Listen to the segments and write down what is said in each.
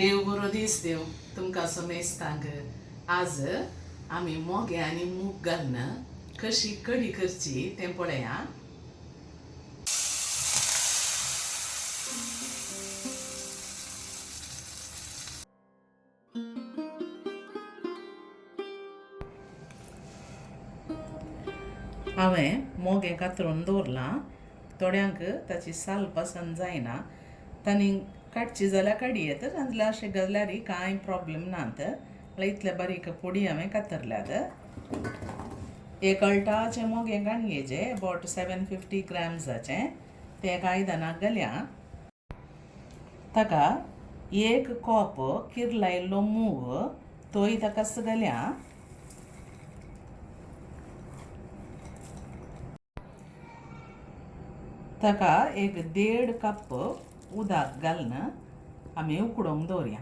देव बरो दीस देव तुमकां समेस्तांक आज आमी मोगे आनी मूग घालून कशी कडी करची तें पळया. हांवें मोगे कातरून दवरलां. थोड्यांक ताची साल पसंद जायना, तांणी काडची जाल्यार काडयेत, नाजाल्यार अशें घातल्यार कांय प्रॉब्लेम नात. जाल्यार इतले बारीक पोडी हांवें कातरल्यात. एक अळटाचें मोगें गाणयेचें अबावट 750 ग्रॅम्साचें तें एका आयदनाक घाल्या. ताका एक कॉप किरलायल्लो मूग तोय ताकाच घाल्या. ताका एक 1.5 कप उदक घालून आमी उकडोवंक दवरया.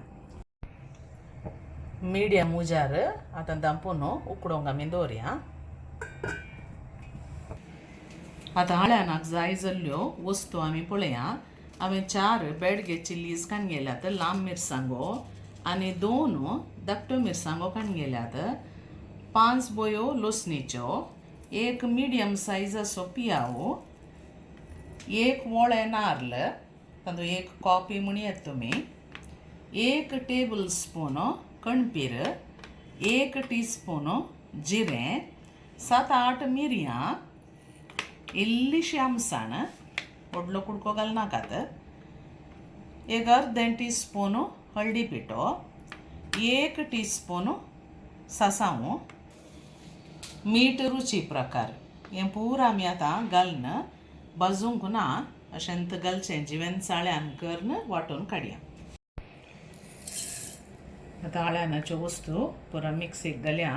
मिडियम उजार आतां दांपून उकडोवंक आमी दवरया. आतां आळ्यानाक जाय जाल्ल्यो वस्तू आमी पळया. हांवें 4 बेडगे चिलीज काडून लांब मिरसांगो आनी 2 धाकट्यो मिरसांगो काडून 5 बोयो लसणीच्यो, एक मिडियम सायज असो पियाव, एक वोळें नाल्ल तातूंत एक कॉपी म्हणयात तुमी, 1 टेबल स्पून कणपीर, 1 टीस्पून जिरें, 7-8 मिरयां, इल्लीशी आमसाण, व्हडलो कुडको घालनाकात, एक अर्दें टीस्पून हळदी पिठो, 1 टीस्पून सासांव, मीठ रुची प्रकार. हें पुरो आमी आतां घालून भाजूंक ना, अशेंत घालचें जिवें चाळ्यान करून वांटून काडया. आतां आळ्यानाच्यो वस्तू पुरो मिक्सीक घाल्या.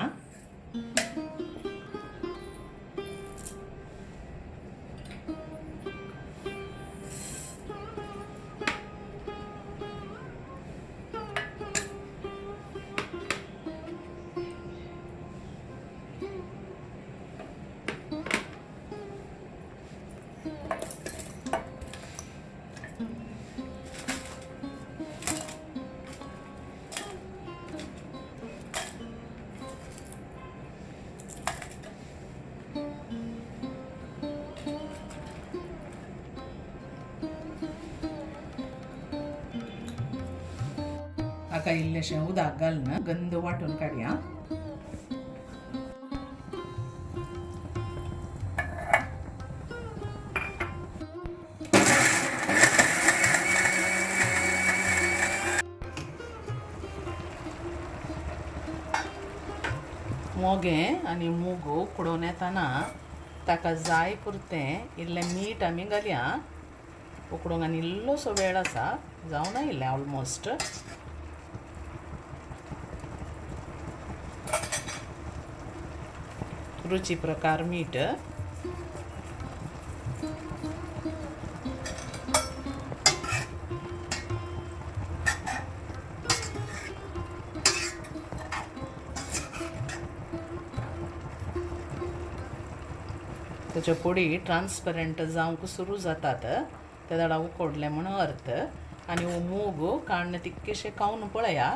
हाका इल्लेशें उदक घालून गंद वांटून काडया. मोगें आनी मूग उकडून येताना ताका जाय पुरतें इल्लें मीठ आमी घालया. उकडूंक आनी इल्लोसो वेळ आसा, जावन आयिल्लें ऑलमोस्ट. रुची प्रकार मीठ, ताच्यो पोडी ट्रान्सपरंट जावंक सुरू जातात ते दाडा उकडले म्हण अर्थ. आनी हो मूग काडून तितकेशे खावन पळया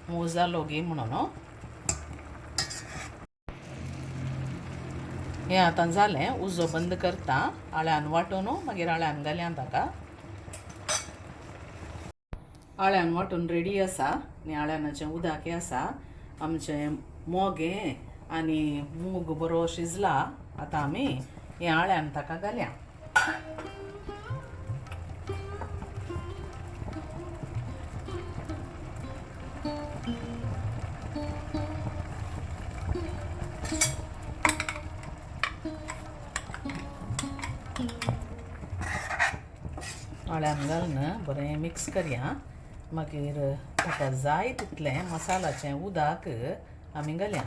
मूग जालो गी म्हणून. हें आतां जालें, उजो बंद करता. आळ्यान वांटून मागीर आळ्यान घाल्या ताका. आळ्यान वांटून रेडी आसा आनी आळ्यानाचें उदकय आसा. आमचें मोगें आनी मूग बरो शिजला. आतां आमी हें आळ्यान ताका घाल्या. आळ्यान घालून बरें मिक्स करया. मागीर ताका जाय तितलें मसालाचें उदक आमी घालया.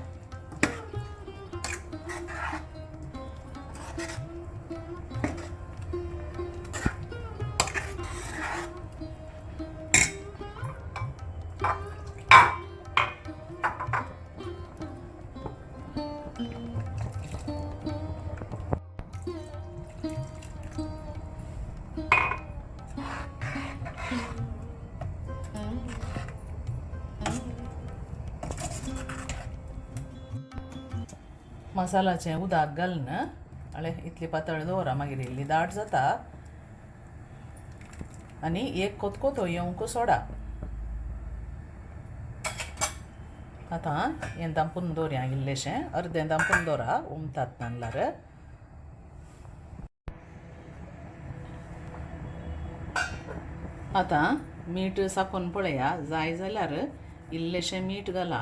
मसालाचें उदक घालन अळे इतली पातळ दवरा मागीर इल्ली दाट जाता आनी एक कोतकोतो येवंक सोडा आतां हें दांपून दवरया इल्लेशें अर्दें दांपून दवरा उमतात नाल्लार आतां मीठ साकून पळया जाय जाल्यार इल्लेशें मीठ घाला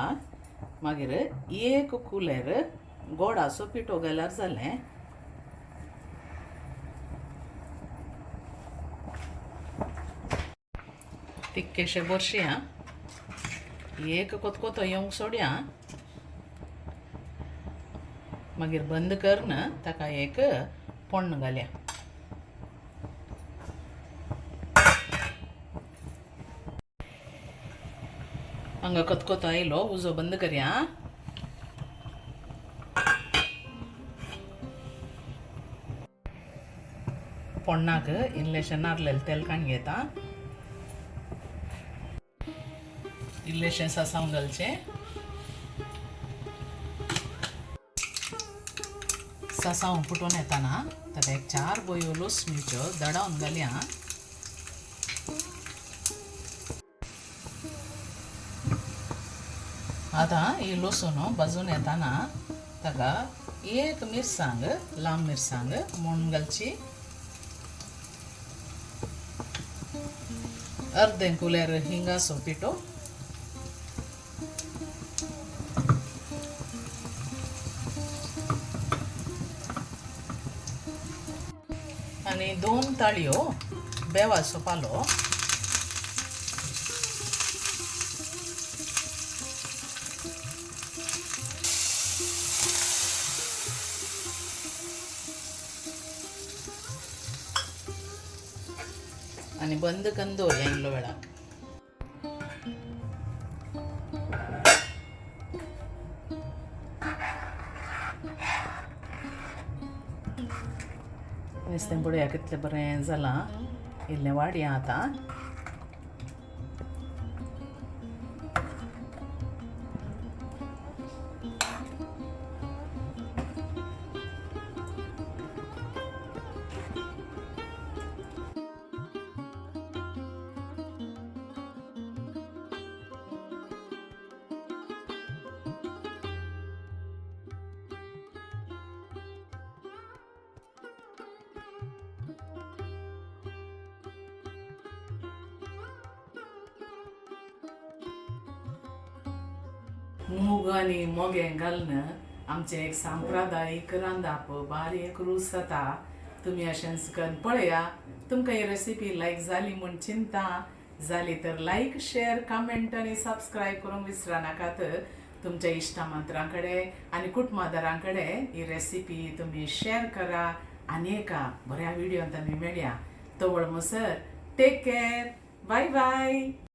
मागीर एक कुलेर गोडाचो पिठो घाल्यार जालें तिक्केशें बरशिया एक कोतकोतो येवंक सोडया मागीर बंद करन ताका एक पोण्ण घालया हांगा कोतकोतो आयलो उजो बंद करया पोण्णाक इल्लेशें नारलेलें तेल काडून घेता इल्लेशें सासांव घालचें सासांव फुटून येताना ताका एक 4 बोयो लसणीच्यो दडावन घालया आतां ही लसूण भाजून येताना ताका एक मिरसांग लांब मिरसांग मोडून घालची अर्दें कुलेर हिंगाचो पिठो आनी 2 ताळयो बेवाचो पालो आनी बंद करून दवरया इल्लो वेळाक नुस्तें पळया कितलें बरें जालां इल्लें वाडया आतां मूग आनी मोगें घालून आमचें एक सांप्रदायीक रांदप बारीक रूच जाता तुमी अशेंच करून पळया तुमकां ही रेसिपी लायक जाली म्हूण चिंता जाली तर लायक शेअर कमेंट आनी सबस्क्रायब करूंक विसरा नाकात तुमच्या इश्टामित्रां कडेन आनी कुटुंबादारां कडेन ही रेसिपी तुमी शेअर करा आनी एका बऱ्या व्हिडिओंत आमी मेळया तवळ मुसर टेक केअर बाय बाय